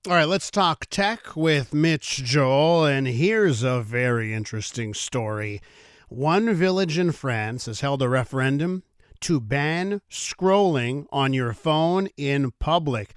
All right, let's talk tech with Mitch Joel. And here's a very interesting story. One village in France has held a referendum to ban scrolling on your phone in public.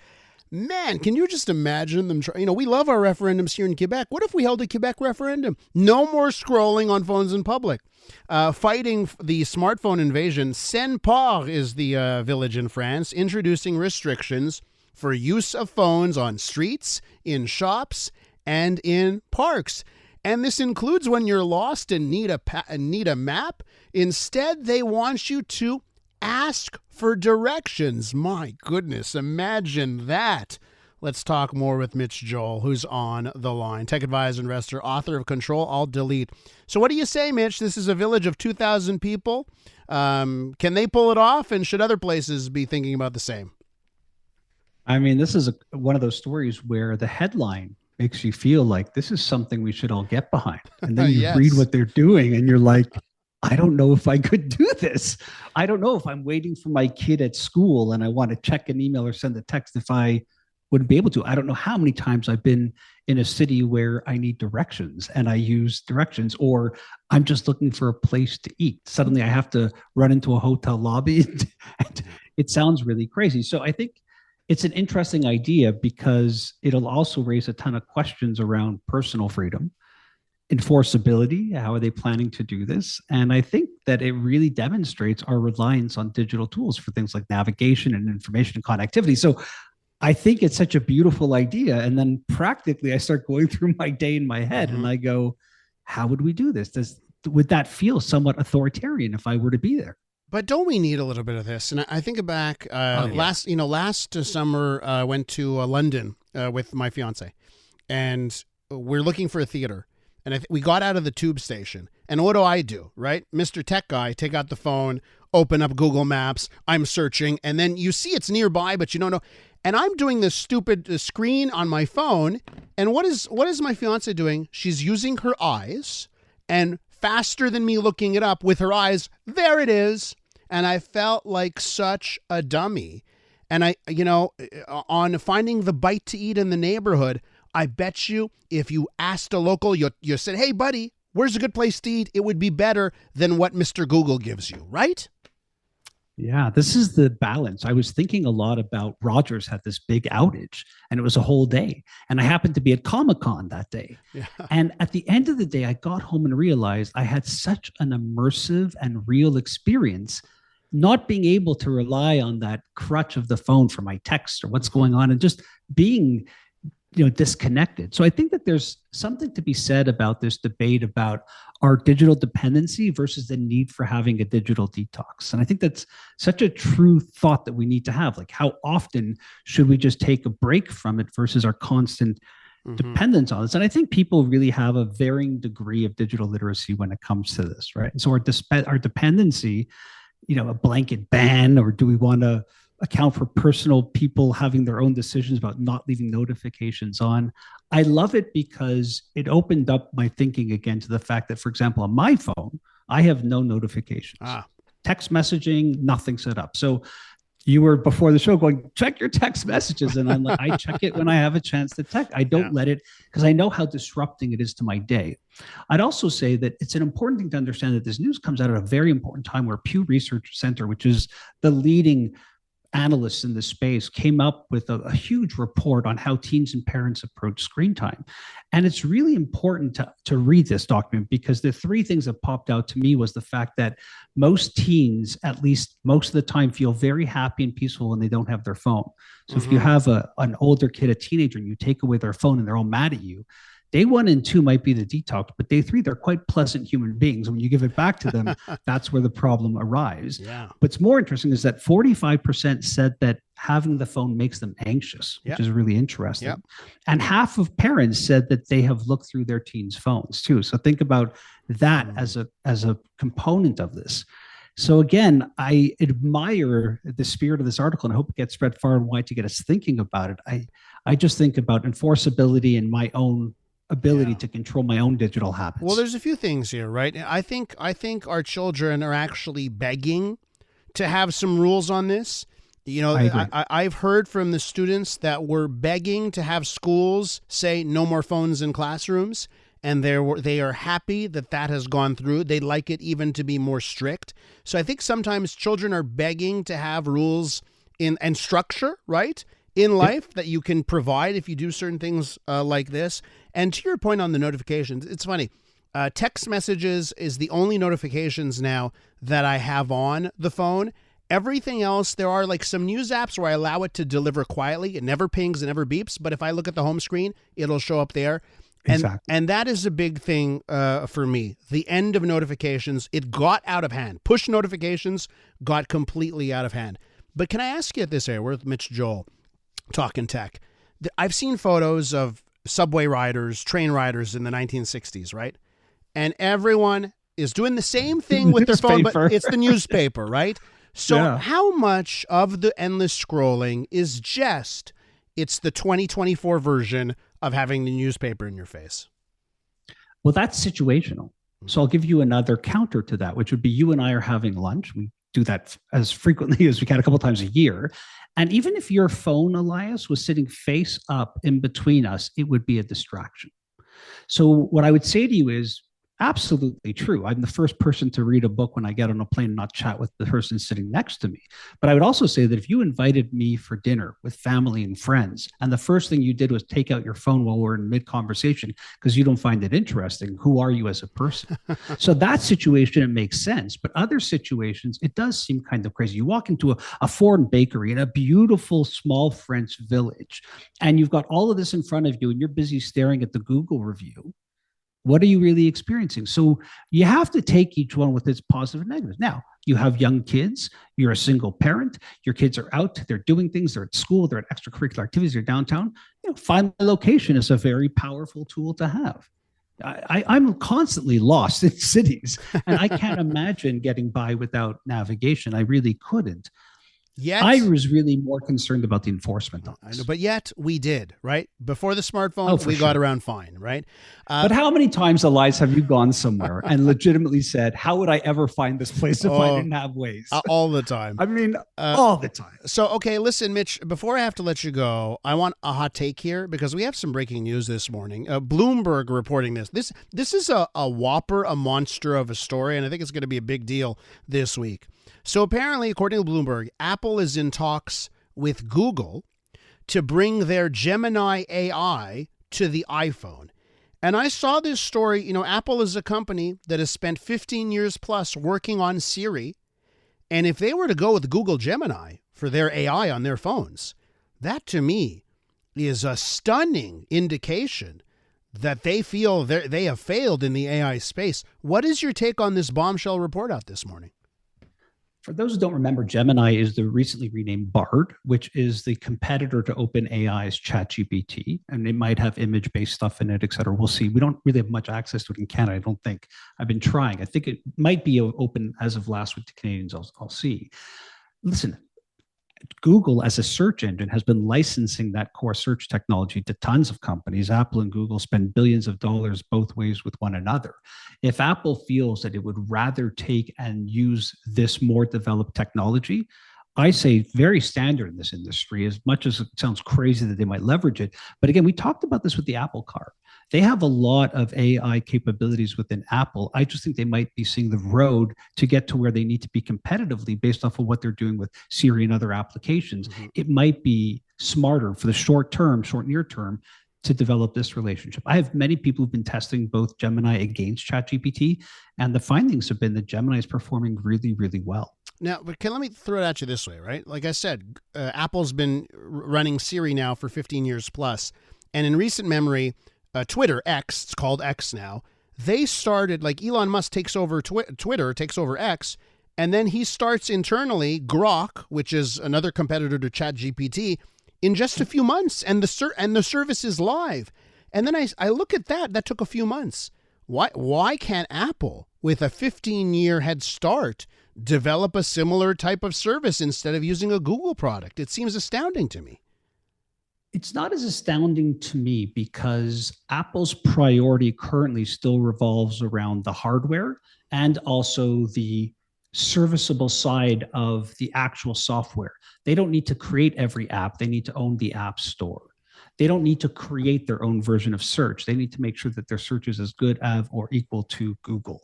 Man, can you just imagine them? We love our referendums here in Quebec. What if we held a Quebec referendum? No more scrolling on phones in public. Fighting the smartphone invasion, Saint-Port is the village in France, introducing restrictions for use of phones on streets, in shops, and in parks. And this includes when you're lost and need a map. Instead, they want you to ask for directions. My goodness, imagine that. Let's talk more with Mitch Joel, who's on the line. Tech advisor, investor, author of Control Alt Delete. So what do you say, Mitch? This is a village of 2,000 people. Can they pull it off? And should other places be thinking about the same? I mean, this is one of those stories where the headline makes you feel like this is something we should all get behind. And then you Yes. read what they're doing and you're like, I don't know if I could do this. I don't know if I'm waiting for my kid at school and I want to check an email or send a text if I wouldn't be able to. I don't know how many times I've been in a city where I need directions and I use directions, or I'm just looking for a place to eat. Suddenly I have to run into a hotel lobby. And it sounds really crazy. So I think it's an interesting idea because it'll also raise a ton of questions around personal freedom, enforceability. How are they planning to do this? And I think that it really demonstrates our reliance on digital tools for things like navigation and information and connectivity. So I think it's such a beautiful idea. And then practically, I start going through my day in my head and I go, how would we do this? Would that feel somewhat authoritarian if I were to be there? But don't we need a little bit of this? And I think back last summer, I went to London with my fiance, and we're looking for a theater. And we got out of the tube station. And what do? Right? Mr. Tech Guy, take out the phone, open up Google Maps. I'm searching. And then you see it's nearby, but you don't know. And I'm doing this stupid screen on my phone. And what is my fiance doing? She's using her eyes, and faster than me looking it up with her eyes, there it is. And I felt like such a dummy. And on finding the bite to eat in the neighborhood, I bet you if you asked a local, you said, hey, buddy, where's a good place to eat? It would be better than what Mr. Google gives you, right? Yeah, this is the balance. I was thinking a lot about Rogers had this big outage and it was a whole day. And I happened to be at Comic-Con that day. Yeah. And at the end of the day, I got home and realized I had such an immersive and real experience, not being able to rely on that crutch of the phone for my text or what's going on and just being disconnected. So I think that there's something to be said about this debate about our digital dependency versus the need for having a digital detox. And I think that's such a true thought that we need to have. Like, how often should we just take a break from it versus our constant dependence on this? And I think people really have a varying degree of digital literacy when it comes to this, right? And so our dependency, a blanket ban, or do we want to account for personal people having their own decisions about not leaving notifications on? I love it because it opened up my thinking again to the fact that, for example, on my phone, I have no notifications. Text messaging, nothing set up. So you were before the show going, check your text messages. And I'm like, I check it when I have a chance to text. I don't let it, because I know how disrupting it is to my day. I'd also say that it's an important thing to understand that this news comes out at a very important time where Pew Research Center, which is the leading analysts in this space, came up with a huge report on how teens and parents approach screen time. And it's really important to read this document, because the three things that popped out to me was the fact that most teens, at least most of the time, feel very happy and peaceful when they don't have their phone. So if you have an older kid, a teenager, and you take away their phone and they're all mad at you, day 1 and 2 might be the detox, but day 3, they're quite pleasant human beings. When you give it back to them, that's where the problem arrives. Yeah. What's more interesting is that 45% said that having the phone makes them anxious, which is really interesting. Yep. And half of parents said that they have looked through their teens' phones too. So think about that as a component of this. So again, I admire the spirit of this article and I hope it gets spread far and wide to get us thinking about it. I just think about enforceability and my own ability to control my own digital habits. Well, there's a few things here, right? I think our children are actually begging to have some rules on this. You know, I agree. I've heard from the students that were begging to have schools say no more phones in classrooms, and they are happy that that has gone through. They'd like it even to be more strict. So I think sometimes children are begging to have rules in and structure, right, in Yep. life that you can provide if you do certain things like this. And to your point on the notifications, it's funny. Text messages is the only notifications now that I have on the phone. Everything else, there are like some news apps where I allow it to deliver quietly. It never pings, it never beeps. But if I look at the home screen, it'll show up there. And Exactly. and that is a big thing for me. The end of notifications, it got out of hand. Push notifications got completely out of hand. But can I ask you this area? We're with Mitch Joel, talking tech. I've seen photos of subway riders, train riders in the 1960s, right? And everyone is doing the same thing with their phone, but Newspaper. it's the newspaper, right? So Yeah. how much of the endless scrolling is just it's the 2024 version of having the newspaper in your face? Well, that's situational. So I'll give you another counter to that, which would be you and I are having lunch. We do that as frequently as we can, a couple times a year. And even if your phone, Elias, was sitting face up in between us, it would be a distraction. So what I would say to you is absolutely true. I'm the first person to read a book when I get on a plane and not chat with the person sitting next to me. But I would also say that if you invited me for dinner with family and friends, and the first thing you did was take out your phone while we're in mid conversation because you don't find it interesting, who are you as a person? So that situation, it makes sense. But other situations, it does seem kind of crazy. You walk into a foreign bakery in a beautiful small French village, and you've got all of this in front of you, and you're busy staring at the Google review. What are you really experiencing? So you have to take each one with its positive and negatives. Now, you have young kids, you're a single parent, your kids are out, they're doing things, they're at school, they're at extracurricular activities, they're downtown. Find the location is a very powerful tool to have. I'm constantly lost in cities, and I can't imagine getting by without navigation. I really couldn't. I Yet, was really more concerned about the enforcement on I know, this. but yet we did, right? Before the Oh, smartphone, for we got sure. around fine, right? But how many times, Elias, have you gone somewhere and legitimately said, "How would I ever find this place if I Oh, didn't have Waze?" all the time. I mean, Uh, all the time. So, okay, listen, Mitch, before I have to let you go, I want a hot take here because we have some breaking news this morning. Bloomberg reporting this. This is a whopper, a monster of a story, and I think it's going to be a big deal this week. So, apparently, according to Bloomberg, Apple is in talks with Google to bring their Gemini AI to the iPhone. And I saw this story. You know, Apple is a company that has spent 15 years plus working on Siri, and if they were to go with Google Gemini for their AI on their phones, that to me is a stunning indication that they feel they have failed in the AI space. What is your take on this bombshell report out this morning? For those who don't remember, Gemini is the recently renamed Bard, which is the competitor to OpenAI's ChatGPT, and it might have image-based stuff in it, et cetera. We'll see. We don't really have much access to it in Canada, I don't think. I've been trying. I think it might be open as of last week to Canadians. I'll see. Listen, Google as a search engine has been licensing that core search technology to tons of companies. Apple and Google spend billions of dollars both ways with one another. If Apple feels that it would rather take and use this more developed technology, I say very standard in this industry, as much as it sounds crazy that they might leverage it. But again, we talked about this with the Apple Car. They have a lot of AI capabilities within Apple. I just think they might be seeing the road to get to where they need to be competitively based off of what they're doing with Siri and other applications. Mm-hmm. It might be smarter for the short term, short near term, to develop this relationship. I have many people who've been testing both Gemini against ChatGPT, and the findings have been that Gemini is performing really, really well. Now, but let me throw it at you this way, right? Like I said, Apple's been running Siri now for 15 years plus, and in recent memory, Twitter, X, it's called X now, they started, like Elon Musk takes over Twitter, takes over X, and then he starts internally Grok, which is another competitor to ChatGPT, in just a few months, and the service is live. And then I look at that took a few months. Why can't Apple, with a 15-year head start, develop a similar type of service instead of using a Google product? It seems astounding to me. It's not as astounding to me because Apple's priority currently still revolves around the hardware and also the serviceable side of the actual software. They don't need to create every app. They need to own the app store. They don't need to create their own version of search. They need to make sure that their search is as good as or equal to Google.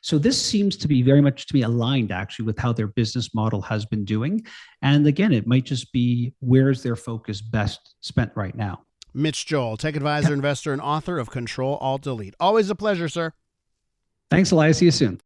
So this seems to be very much to be aligned actually with how their business model has been doing. And again, it might just be where's their focus best spent right now. Mitch Joel, tech advisor, investor, and author of Control Alt Delete. Always a pleasure, sir. Thanks, Elias. See you soon.